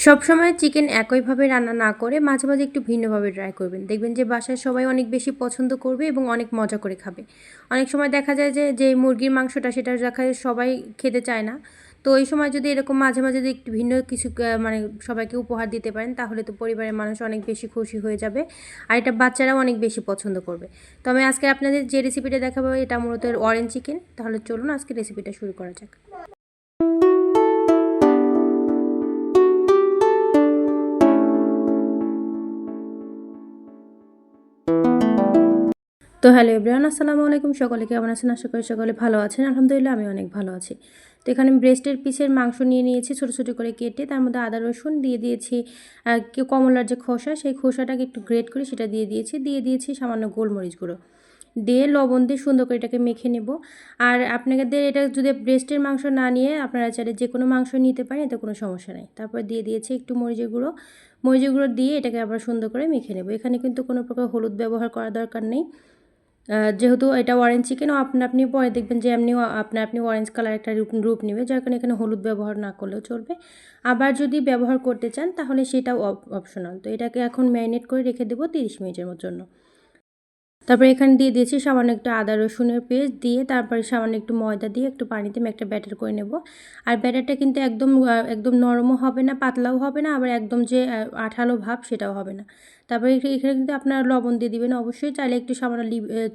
সবসময় চিকেন একইভাবে রান্না না করে মাঝে মাঝে একটু ভিন্নভাবে ট্রাই করবেন। দেখবেন যে বাসায় সবাই অনেক বেশি পছন্দ করবে এবং অনেক মজা করে খাবে। অনেক সময় দেখা যায় যে মুরগির মাংসটা সেটা দেখায় সবাই খেতে চায় না। তো এই সময় যদি এরকম মাঝে মাঝে যদি একটু ভিন্ন কিছু মানে সবাইকে উপহার দিতে পারেন, তাহলে তো পরিবারের মানুষ অনেক বেশি খুশি হয়ে যাবে। আর এটা বাচ্চারাও অনেক বেশি পছন্দ করবে। তো আমি আজকে আপনাদের যে রেসিপিটা দেখাবো এটা মূলত অরেঞ্জ চিকেন। তাহলে চলুন আজকে রেসিপিটা শুরু করা যাক। তো হ্যালো এভরিওয়ান, আসসালামু আলাইকুম। সকলে কেমন আছেন? আশা করি সকলে ভালো আছেন। আলহামদুলিল্লাহ আমি অনেক ভালো আছি। তো এখানে আমি ব্রেস্টের পিসের মাংস নিয়ে নিয়েছি ছোটো ছোটো করে কেটে, তার মধ্যে আদা রসুন দিয়ে দিয়েছি, কমলার যে খোসা সেই খোসাটাকে একটু গ্রেট করে সেটা দিয়ে দিয়েছি সামান্য গোলমরিচ গুঁড়ো দিয়ে লবণ দিয়ে সুন্দর করে এটাকে মেখে নেব। আর আপনাদের এটা যদি ব্রেস্টের মাংস না নিয়ে আপনারা চাইলে যে কোনো মাংস নিতে পারেন, এতে কোনো সমস্যা নেই। তারপর দিয়ে দিয়েছি একটু মরিচের গুঁড়ো দিয়ে এটাকে আবার সুন্দর করে মেখে নেব। এখানে কিন্তু কোনো প্রকার হলুদ ব্যবহার করার দরকার নেই, যেহেতু এটা অরেঞ্জ চিকেন। আপনি পরে দেখবেন যে এমনিও আপনি অরেঞ্জ কালার একটা রূপ নেবে, যার কারণে এখানে হলুদ ব্যবহার না করলেও চলবে। আবার যদি ব্যবহার করতে চান তাহলে সেটাও অপশনাল। তো এটাকে এখন ম্যারিনেট করে রেখে দেবো 30 মিনিটের জন্য। তারপরে এখানে দিয়ে দিয়েছি সামান্য একটু আদা রসুনের পেস্ট দিয়ে, তারপরে সামান্য একটু ময়দা দিয়ে একটু পানিতে আমি একটা ব্যাটার করে নেব। আর ব্যাটারটা কিন্তু একদম নরমও হবে না, পাতলাও হবে না, আবার একদম যে আঠালো ভাব সেটাও হবে না। তারপরে এখানে কিন্তু আপনারা লবণ দিয়ে দিবেন অবশ্যই, চাইলে একটু সামান্য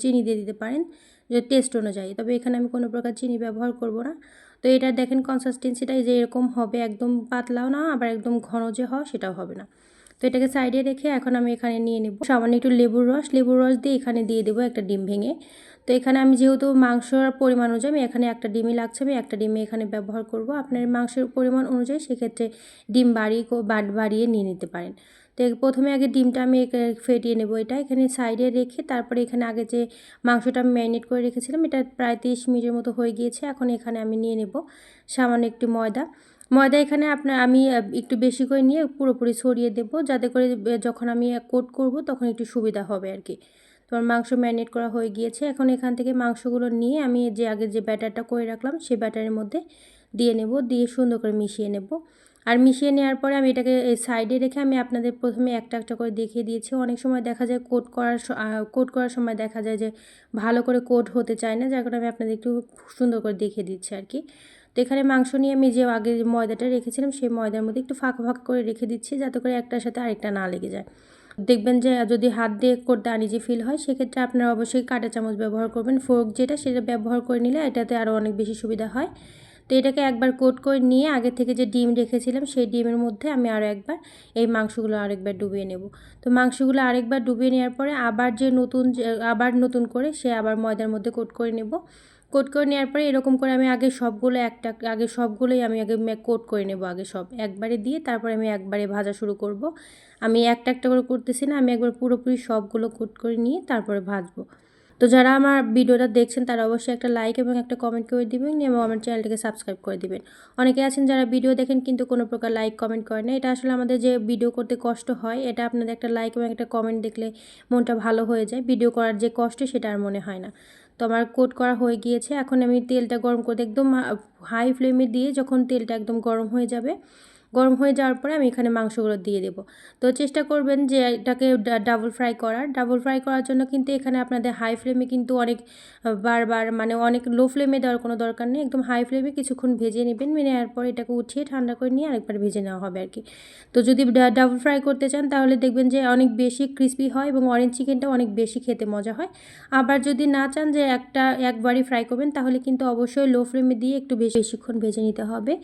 চিনি দিয়ে দিতে পারেন যে টেস্ট অনুযায়ী। তবে এখানে আমি কোনো প্রকার চিনি ব্যবহার করব না। তো এটা দেখেন কনসিস্টেন্সিটা যে এরকম হবে, একদম পাতলাও না আবার একদম ঘন যে হয় সেটাও হবে না। তো এটাকে সাইডে রেখে এখন আমি এখানে নিয়ে নেব সামান্য একটু লেবুর রস দিয়ে এখানে দিয়ে দেবো একটা ডিম ভেঙে। তো এখানে আমি যেহেতু মাংসর পরিমাণ অনুযায়ী আমি এখানে একটা ডিমই লাগছে, আমি একটা ডিমে এখানে ব্যবহার করব। আপনার মাংসের পরিমাণ অনুযায়ী সেক্ষেত্রে ডিম বাড়িয়ে নিয়ে নিতে পারেন। তো প্রথমে আগে ডিমটা আমি ফেটিয়ে নেব। এটা এখানে সাইডে রেখে তারপরে এখানে আগে যে মাংসটা আমি ম্যারিনেট করে রেখেছিলাম, এটা প্রায় 30 মিনিটের মতো হয়ে গিয়েছে। এখন এখানে আমি নিয়ে নেব সামান্য একটু ময়দা এখানে আমি একটু বেশি করে নিয়ে পুরোপুরি ছড়িয়ে দেব, যাতে করে যখন আমি কোট করব তখন একটু সুবিধা হবে আর কি। তোমার মাংস ম্যারিনেট করা হয়ে গিয়েছে। এখন এখান থেকে মাংসগুলো নিয়ে আমি আগে যে ব্যাটারটা করে রাখলাম সেই ব্যাটারের মধ্যে দিয়ে নেব, দিয়ে সুন্দর করে মিশিয়ে নেব। আর মিশিয়ে নেওয়ার পরে আমি এটাকে সাইডে রেখে আমি আপনাদের প্রথমে একটা একটা করে দেখিয়ে দিয়েছি। অনেক সময় দেখা যায় কোট করার সময় দেখা যায় যে ভালো করে কোট হতে চায় না, যার কারণে আমি আপনাদের একটু সুন্দর করে দেখিয়ে দিচ্ছি আর কি। তো এখানে মাংস নিয়ে আমি যে আগে ময়দাটা রেখেছিলাম সেই ময়দার মধ্যে একটু ফাঁকা ফাঁকা করে রেখে দিচ্ছি, যাতে করে একটার সাথে আরেকটা না লেগে যায়। দেখবেন যে যদি হাত দিয়ে করতে আনইজি ফিল হয়, সেক্ষেত্রে আপনারা অবশ্যই কাঁটা চামচ ব্যবহার করবেন। ফোর্ক যেটা সেটা ব্যবহার করে নিলে এটাতে আরও অনেক বেশি সুবিধা হয়। তো এটাকে একবার কোট করে নিয়ে আগে থেকে যে ডিম রেখেছিলাম সেই ডিমের মধ্যে আমি আরও একবার এই মাংসগুলো আরেকবার ডুবিয়ে নেব। তো মাংসগুলো আরেকবার ডুবিয়ে নেওয়ার পরে আবার নতুন করে আবার ময়দার মধ্যে কোট করে নেব। কোট করে নেওয়ার পরে এরকম করে আমি সবগুলোই আমি কোট করে নেব। আগে সব একবারে দিয়ে তারপরে আমি একবারে ভাজা শুরু করব। আমি একটা একটা করে করতেছি না, আমি একবার পুরোপুরি সবগুলো কোট করে নিয়ে তারপরে ভাজবো। তো যারা আমার ভিডিওটা দেখছেন তারা অবশ্যই একটা লাইক এবং একটা কমেন্ট করে দিবেন এবং আমার চ্যানেলটাকে সাবস্ক্রাইব করে দিবেন। অনেকে আছেন যারা ভিডিও দেখেন কিন্তু কোনো প্রকার লাইক কমেন্ট করে না। এটা আসলে আমাদের যে ভিডিও করতে কষ্ট হয়, এটা আপনাদের একটা লাইক এবং একটা কমেন্ট দেখলে মনটা ভালো হয়ে যায়। ভিডিও করার যে কষ্ট সেটা আর মনে হয় না। তো আমার কোট করা হয়ে গিয়েছে। এখন আমি তেলটা গরম করতে একদম হাই ফ্লেমে দিয়ে, যখন তেলটা একদম গরম হয়ে যাওয়ার পরে আমি এখানে মাংসগুলো দিয়ে দেব। তো চেষ্টা করবেন যে এটাকে ডাবল ফ্রাই করার জন্য কিন্তু এখানে আপনাদের হাই ফ্লেমে কিন্তু বারবার মানে অনেক লো ফ্লেমে দেওয়ার কোনো দরকার নেই। একদম হাই ফ্লেমে কিছুক্ষণ ভেজে নেবেন, নেওয়ার পর এটাকে উঠিয়ে ঠান্ডা করে নিয়ে আরেকবার ভেজে নেওয়া হবে আর কি। তো যদি ডাবল ফ্রাই করতে চান তাহলে দেখবেন যে অনেক বেশি ক্রিস্পি হয় এবং অরেঞ্জ চিকেনটা অনেক বেশি খেতে মজা হয়। আবার যদি না চান যে একবারই ফ্রাই করবেন, তাহলে কিন্তু অবশ্যই লো ফ্লেমে দিয়ে একটু বেশিক্ষণ ভেজে নিতে হবে।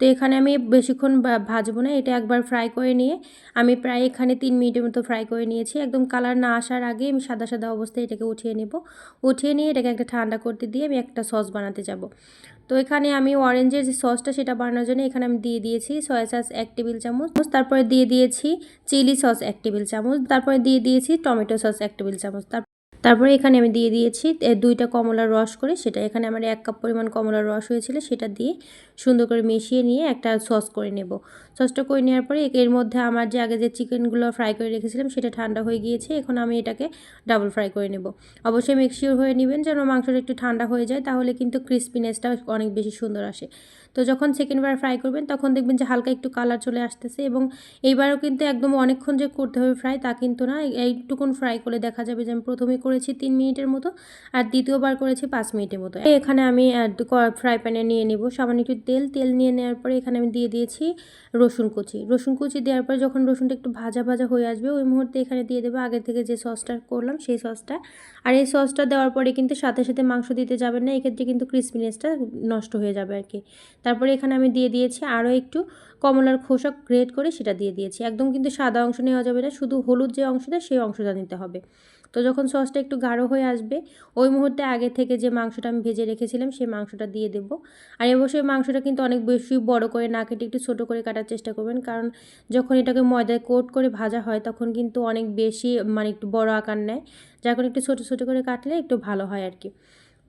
তো এখানে আমি বেশিক্ষণ ভাজবো না, এটা একবার ফ্রাই করে নিয়ে আমি প্রায় এখানে 3 মিনিটের মতো ফ্রাই করে নিয়েছি। একদম কালার না আসার আগে আমি সাদা সাদা অবস্থায় এটাকে উঠিয়ে নেব। উঠিয়ে নিয়ে এটাকে একটা ঠান্ডা করতে দিয়ে আমি একটা সস বানাতে যাব। তো এখানে আমি অরেঞ্জের যে সসটা সেটা বানানোর জন্য এখানে আমি দিয়ে দিয়েছি সয়া সস 1 টেবিল চামচ, তারপরে দিয়ে দিয়েছি চিলি সস 1 টেবিল চামচ, তারপরে দিয়ে দিয়েছি টমেটো সস 1 টেবিল চামচ। তারপরে এখানে আমি দিয়ে দিয়েছি 2টা কমলার রস করে, সেটা এখানে আমার 1 কাপ পরিমাণ কমলার রস হয়েছিল, সেটা দিয়ে সুন্দর করে মিশিয়ে নিয়ে একটা সস করে নেব। সসটা করে নেওয়ার পরে এর মধ্যে আমার যে আগে যে চিকেনগুলো ফ্রাই করে রেখেছিলাম সেটা ঠান্ডা হয়ে গিয়েছে। এখন আমি এটাকে ডাবল ফ্রাই করে নেব। অবশ্যই মেক শিওর হয়ে নেবেন যেন মাংসটা একটু ঠান্ডা হয়ে যায়, তাহলে কিন্তু ক্রিস্পিনেসটা অনেক বেশি সুন্দর আসে। তো যখন সেকেন্ডবার ফ্রাই করবেন তখন দেখবেন যে হালকা একটু কালার চলে আসতেছে, এবং এইবারও কিন্তু একদম অনেকক্ষণ যে করতে হবে ফ্রাই তা কিন্তু না। এইটুকুন ফ্রাই করে দেখা যাবে যে আমি প্রথমে করেছি 3 মিনিটের মতো আর দ্বিতীয়বার করেছি 5 মিনিটের মতো। এখানে আমি ফ্রাই প্যানে নিয়ে নেব সামান্য একটু তেল নিয়ে নেওয়ার পরে এখানে আমি দিয়ে দিয়েছি রসুন কুচি দেওয়ার পরে যখন রসুনটা একটু ভাজা হয়ে আসবে ওই মুহূর্তে এখানে দিয়ে দেবো আগে থেকে যে সসটা করলাম সেই সসটা। আর এই সসটা দেওয়ার পরে কিন্তু সাথে সাথে মাংস দিতে যাবেন না, এক্ষেত্রে কিন্তু ক্রিসপিনেসটা নষ্ট হয়ে যাবে আর কি। তারপরে এখানে আমি দিয়ে দিয়েছি আরও একটু কমলার খোসা গ্রেট করে সেটা দিয়ে দিয়েছি। একদম কিন্তু সাদা অংশ নেওয়া যাবে না, শুধু হলুদ যে অংশটা সেই অংশটা নিতে হবে। তো যখন সসটা একটু গাঢ় হয়ে আসবে ওই মুহূর্তে আগে থেকে যে মাংসটা আমি ভেজে রেখেছিলাম সেই মাংসটা দিয়ে দেবো। আর অবশ্যই মাংসটা কিন্তু অনেক বেশি বড় করে না কেটে একটু ছোটো করে কাটার চেষ্টা করবেন, কারণ যখন এটাকে ময়দায় কোট করে ভাজা হয় তখন কিন্তু অনেক বেশি একটু বড় আকার নেয়, যার কারণে একটু ছোটো করে কাটলে একটু ভালো হয় আর কি।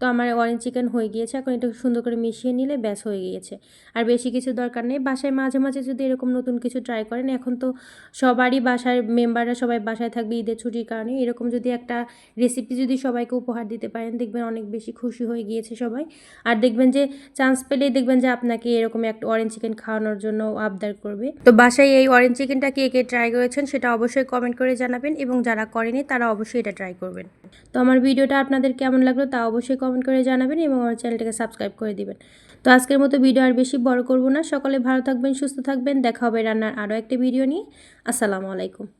তো আমার অরেঞ্জ চিকেন হয়ে গিয়েছে, এখন একটু সুন্দর করে মিশিয়ে নিলে ব্যাস হয়ে গিয়েছে। আর বেশি কিছু দরকার নেই। বাসায় মাঝে যদি এরকম নতুন কিছু ট্রাই করেন, এখন তো সবারই বাসার মেম্বাররা সবাই বাসায় থাকবে ঈদের ছুটির কারণে, এরকম যদি একটা রেসিপি যদি সবাইকে উপহার দিতে পারেন দেখবেন অনেক বেশি খুশি হয়ে গিয়েছে সবাই। আর দেখবেন যে চান্স পেলেই দেখবেন যে আপনাকে এরকম একটা অরেঞ্জ চিকেন খাওয়ানোর জন্য আবদার করবে। তো বাসায় এই অরেঞ্জ চিকেনটা কে ট্রাই করেছেন সেটা অবশ্যই কমেন্ট করে জানাবেন, এবং যারা করেনি তারা অবশ্যই এটা ট্রাই করবেন। তো আমার ভিডিওটা আপনাদের কেমন লাগলো তা অবশ্যই কমেন্ট করে জানাবেন, এবং আমার চ্যানেলটাকে সাবস্ক্রাইব করে দিবেন। তো আজকের মতো ভিডিও আর বেশি বড় করব না। সকলে ভালো থাকবেন, সুস্থ থাকবেন। দেখা হবে রান্নার আরও একটা ভিডিও নিয়ে। আসসালামু আলাইকুম।